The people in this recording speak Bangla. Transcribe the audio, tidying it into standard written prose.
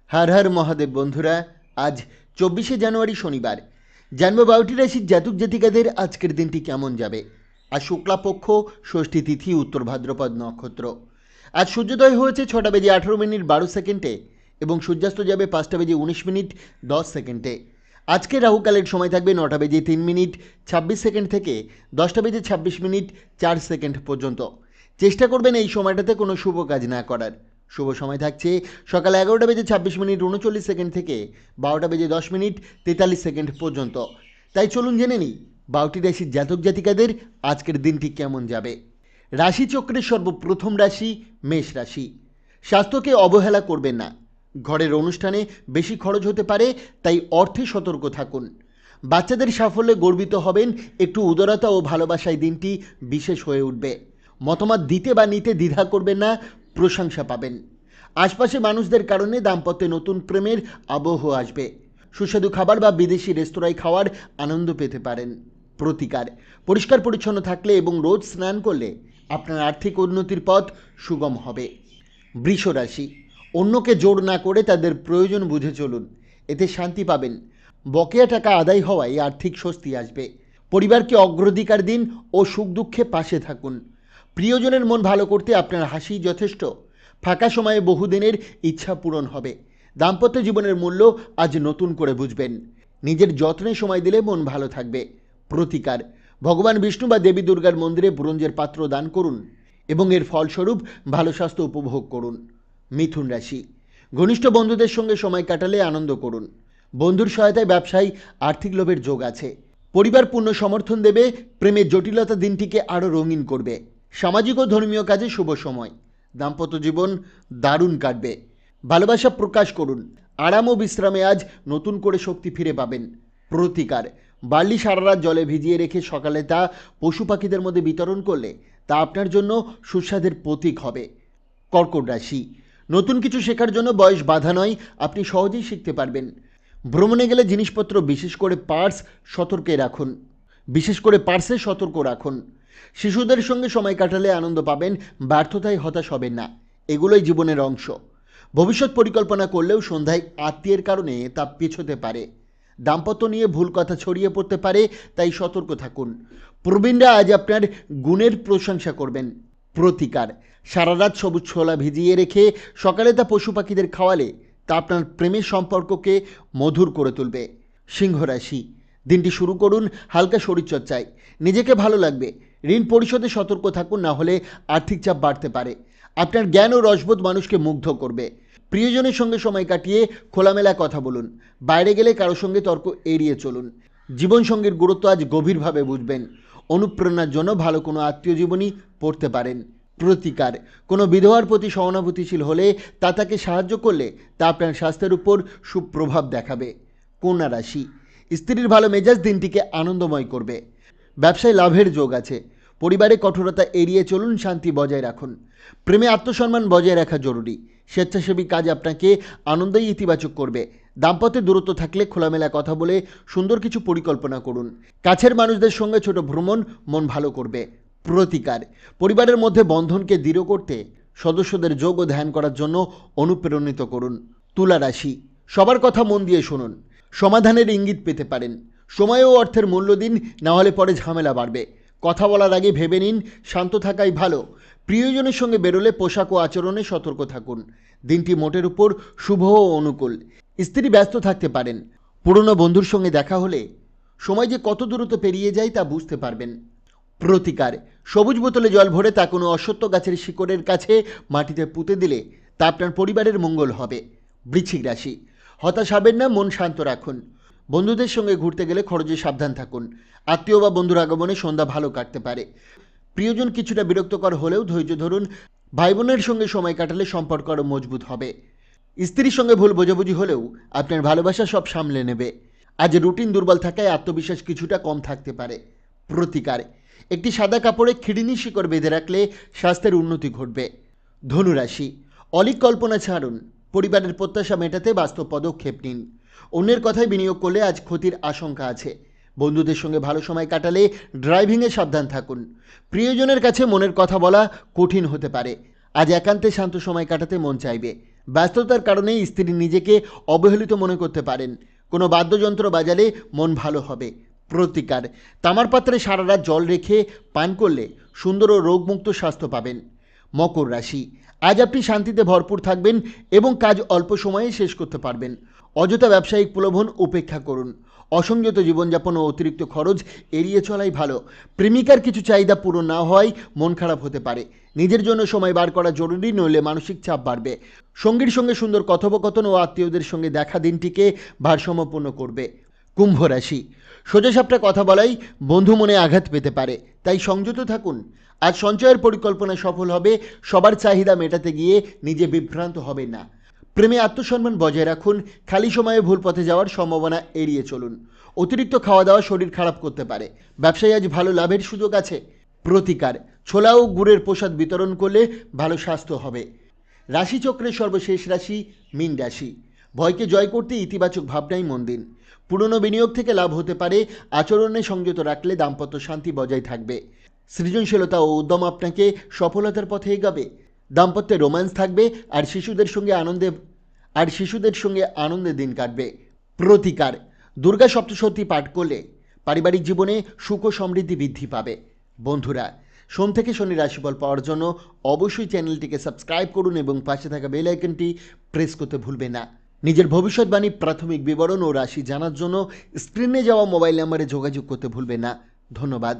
हर हर महादेव बंधुरा आज 24 জানুয়ারি शनिवार जानबो 12টি রাশির জাতক জাতিকাদের আজকের দিনটি কেমন যাবে। আজ শুক্লাপক্ষ ষষ্ঠী তিথি উত্তর ভাদ্রপদ নক্ষত্র। আজ সূর্যোদয় হয়েছে 6টা বেজে 18 মিনিট 12 সেকেন্ডে এবং সূর্যাস্ত যাবে 5টা বেজে 19 মিনিট 10 সেকেন্ডে। আজকে রাহুকালের সময় থাকবে 9টা বেজে 3 মিনিট 26 সেকেন্ড থেকে 10টা বেজে 26 মিনিট 4 সেকেন্ড পর্যন্ত। চেষ্টা করবেন এই সময়টাতে কোনো শুভ কাজ না করার। শুভ সময় থাকছে সকাল 11টা বেজে 26 মিনিট 39 সেকেন্ড থেকে 12টা বেজে 10 মিনিট 43 সেকেন্ড পর্যন্ত। তাই চলুন জেনে নিই 12টি রাশির জাতক জাতিকাদের আজকের দিনটি কেমন যাবে। রাশিচক্রের সর্বপ্রথম রাশি মেষ রাশি। স্বাস্থ্যকে অবহেলা করবেন না। ঘরের অনুষ্ঠানে বেশি খরচ হতে পারে, তাই অর্থে সতর্ক থাকুন। বাচ্চাদের সাফল্যে গর্বিত হবেন। একটু উদারতা ও ভালোবাসায় দিনটি বিশেষ হয়ে উঠবে। মতামত দিতে বা নিতে দ্বিধা করবেন না, প্রশংসা পাবেন। আশপাশে মানুষদের কারণে দাম্পত্যে নতুন প্রেমের আবহ আসবে। সুস্বাদু খাবার বা বিদেশি রেস্তোরাঁয় খাওয়ার আনন্দ পেতে পারেন। প্রতিকার পরিষ্কার পরিচ্ছন্ন থাকলে এবং রোজ স্নান করলে আপনার আর্থিক উন্নতির পথ সুগম হবে। বৃষ রাশি। অন্যকে জোর না করে তাদের প্রয়োজন বুঝে চলুন, এতে শান্তি পাবেন। বকেয়া টাকা আদায় হওয়ায় আর্থিক স্বস্তি আসবে। পরিবারকে অগ্রাধিকার দিন ও সুখ দুঃখে পাশে থাকুন। প্রিয়জনের মন ভালো করতে আপনার হাসি যথেষ্ট। ফাঁকা সময়ে বহুদিনের ইচ্ছা পূরণ হবে। দাম্পত্য জীবনের মূল্য আজ নতুন করে বুঝবেন। নিজের যত্নে সময় দিলে মন ভালো থাকবে। প্রতিকার ভগবান বিষ্ণু বা দেবী দুর্গার মন্দিরে ব্রোঞ্জের পাত্র দান করুন এবং এর ফলস্বরূপ ভালো স্বাস্থ্য উপভোগ করুন। মিথুন রাশি। ঘনিষ্ঠ বন্ধুদের সঙ্গে সময় কাটালে আনন্দ করুন। বন্ধুর সহায়তায় ব্যবসায় আর্থিক লাভের যোগ আছে। পরিবার পূর্ণ সমর্থন দেবে। প্রেমের জটিলতা দিনটিকে আরও রঙিন করবে। সামাজিক ও ধর্মীয় কাজে শুভ সময়। দাম্পত্য জীবন দারুণ কাটবে। ভালোবাসা প্রকাশ করুন। আরাম ও বিশ্রামে আজ নতুন করে শক্তি ফিরে পাবেন। প্রতিকার বার্লি সারা রাত জলে ভিজিয়ে রেখে সকালে তা পশু পাখিদের মধ্যে বিতরণ করলে তা আপনার জন্য সুস্বাদের প্রতীক হবে। কর্কট রাশি। নতুন কিছু শেখার জন্য বয়স বাধা নয়, আপনি সহজেই শিখতে পারবেন। ভ্রমণে গেলে জিনিসপত্র বিশেষ করে পার্সে সতর্ক রাখুন। শিশুদের সঙ্গে সময় কাটালে আনন্দ পাবেন। ব্যর্থতায় হতাশ হবেন না, এগুলোই জীবনের অংশ। ভবিষ্যৎ পরিকল্পনা করলেও সন্ধ্যায় আত্মীয়ের কারণে তা পেছোতে পারে। দাম্পত্য নিয়ে ভুল কথা ছড়িয়ে পড়তে পারে, তাই সতর্ক থাকুন। প্রবীণরা আজ আপনার গুণের প্রশংসা করবেন। প্রতিকার সারা রাত সবুজ ছোলা ভিজিয়ে রেখে সকালে তা পশু পাখিদের খাওয়ালে তা আপনার প্রেমের সম্পর্ককে মধুর করে তুলবে। সিংহ রাশি। দিনটি শুরু করুন হালকা শরীরচর্চায়, নিজেকে ভালো লাগবে। ঋণ পরিশোধে সতর্ক থাকুন, না হলে আর্থিক চাপ বাড়তে পারে। আপনার জ্ঞান ও রসবোধ মানুষকে মুগ্ধ করবে। প্রিয়জনের সঙ্গে সময় কাটিয়ে খোলামেলা কথা বলুন। বাইরে গেলে কারো সঙ্গে তর্ক এড়িয়ে চলুন। জীবনসঙ্গীর গুরুত্ব আজ গভীরভাবে বুঝবেন। অনুপ্রেরণার জন্য ভালো কোনো আত্মীয় জীবনী পড়তে পারেন। প্রতিকার কোনো বিধবার প্রতি সহানুভূতিশীল হলে তা তাকে সাহায্য করলে তা আপনার স্বাস্থ্যের উপর সুপ্রভাব দেখাবে। কন্যা রাশি। স্ত্রীর ভালো মেজাজ দিনটিকে আনন্দময় করবে। ব্যবসায় লাভের যোগ আছে। পরিবারে কঠোরতা এড়িয়ে চলুন, শান্তি বজায় রাখুন। প্রেমে আত্মসম্মান বজায় রাখা জরুরি। স্বেচ্ছাসেবী কাজ আপনাকে আনন্দই ইতিবাচক করবে। দাম্পত্যে দূরত্ব থাকলে খোলামেলা কথা বলে সুন্দর কিছু পরিকল্পনা করুন। কাছের মানুষদের সঙ্গে ছোট ভ্রমণ মন ভালো করবে। প্রতিকার পরিবারের মধ্যে বন্ধনকে দৃঢ় করতে সদস্যদের যোগ ও ধ্যান করার জন্য অনুপ্রাণিত করুন। তুলা রাশি। সবার কথা মন দিয়ে শুনুন, সমাধানের ইঙ্গিত পেতে পারেন। সময় ও অর্থের মূল্য দিন, না হলে পরে ঝামেলা বাড়বে। কথা বলার আগে ভেবে নিন, শান্ত থাকাই ভালো। প্রিয়জনের সঙ্গে বেরোলে পোশাক ও আচরণে সতর্ক থাকুন। দিনটি মোটের উপর শুভ ও অনুকূল। স্ত্রী ব্যস্ত থাকতে পারেন। পুরনো বন্ধুর সঙ্গে দেখা হলে সময় যে কত দূরত্ব পেরিয়ে যায় তা বুঝতে পারবেন। প্রতিকার সবুজ বোতলে জল ভরে তা কোনো অশ্বত্থ গাছের শিকড়ের কাছে মাটিতে পুঁতে দিলে তা আপনার পরিবারের মঙ্গল হবে। বৃশ্চিক রাশি। হতাশ হবেন না, মন শান্ত রাখুন। বন্ধুদের সঙ্গে ঘুরতে গেলে খরচে সাবধান থাকুন। আত্মীয় বা বন্ধুর আগমনে সন্ধ্যা ভালো কাটতে পারে। প্রিয়জন কিছুটা বিরক্তকর হলেও ধৈর্য ধরুন। ভাই বোনের সঙ্গে সময় কাটালে সম্পর্ক আরও মজবুত হবে। স্ত্রীর সঙ্গে ভুল বোঝাবুঝি হলেও আপনার ভালোবাসা সব সামলে নেবে। আজ রুটিন দুর্বল থাকায় আত্মবিশ্বাস কিছুটা কম থাকতে পারে। প্রতিকার একটি সাদা কাপড়ে খিড়িনি শিকড় বেঁধে রাখলে স্বাস্থ্যের উন্নতি ঘটবে। ধনুরাশি। অলিক কল্পনা ছাড়ুন। পরিবারের প্রত্যাশা মেটাতে বাস্তব পদক্ষেপ নিন। অন্যের কথায় বিনিয়োগ করলে আজ ক্ষতির আশঙ্কা আছে। বন্ধুদের সঙ্গে ভালো সময় কাটালে ড্রাইভিংয়ে সাবধান থাকুন। প্রিয়জনের কাছে মনের কথা বলা কঠিন হতে পারে। আজ একান্তে শান্ত সময় কাটাতে মন চাইবে। ব্যস্ততার কারণে স্ত্রী নিজেকে অবহেলিত মনে করতে পারেন। কোনো বাদ্যযন্ত্র বাজালে মন ভালো হবে। প্রতিকার: তামার পাত্রে সারা রাত জল রেখে পান করলে সুন্দর ও রোগমুক্ত স্বাস্থ্য পাবেন। মকর রাশি: আজ আপনি শান্তিতে ভরপুর থাকবেন এবং কাজ অল্প সময়ে শেষ করতে পারবেন। অযথা ব্যবসায়িক প্রলোভন উপেক্ষা করুন। অসংযত জীবনযাপন ও অতিরিক্ত খরচ এড়িয়ে চলাই ভালো। প্রেমিকার কিছু চাহিদা পূরণ না হওয়ায় মন খারাপ হতে পারে। নিজের জন্য সময় বার করা জরুরি, নইলে মানসিক চাপ বাড়বে। সঙ্গীর সঙ্গে সুন্দর কথোপকথন ও আত্মীয়দের সঙ্গে দেখা দিনটিকে ভারসাম্যপূর্ণ করবে। কুম্ভ রাশি: সোজাসাপটা কথা বলাই বন্ধু মনে আঘাত পেতে পারে, তাই সংযত থাকুন। আজ সঞ্চয়ের পরিকল্পনা সফল হবে। সবার চাহিদা মেটাতে গিয়ে নিজে বিভ্রান্ত হবেন না। প্রেমে আত্মসম্মান বজায় রাখুন। খালি সময়ে ভুল পথে যাওয়ার সম্ভাবনা এড়িয়ে চলুন। অতিরিক্ত খাওয়া দাওয়া শরীর খারাপ করতে পারে। ব্যবসায় আজ ভালো লাভের সুযোগ আছে। প্রতিকার: ছোলা ও গুড়ের প্রসাদ বিতরণ করলে ভালো স্বাস্থ্য হবে। রাশিচক্রের সর্বশেষ রাশি মীন রাশি। ভয়কে জয় করতে ইতিবাচক ভাবনাই মন দিন। পুরনো বিনিয়োগ থেকে লাভ হতে পারে। আচরণে সংযত রাখলে দাম্পত্য শান্তি বজায় থাকবে। সৃজনশীলতা ও উদ্যম আপনাকে সফলতার পথে এগাবে। দাম্পত্যে রোম্যান্স থাকবে আর শিশুদের সঙ্গে আনন্দে দিন কাটবে। প্রতিকার: দুর্গা সপ্তশতী পাঠ করলে পারিবারিক জীবনে সুখ ও সমৃদ্ধি বৃদ্ধি পাবে। বন্ধুরা, সোম থেকে শনি রাশিফল পাওয়ার জন্য অবশ্যই চ্যানেলটিকে সাবস্ক্রাইব করুন এবং পাশে থাকা বেল আইকনটি প্রেস করতে ভুলবেন না। নিজের ভবিষ্যৎবাণী, প্রাথমিক বিবরণ ও রাশি জানার জন্য স্ক্রিনে যাওয়া মোবাইল নম্বরে যোগাযোগ করতে ভুলবেন না। ধন্যবাদ।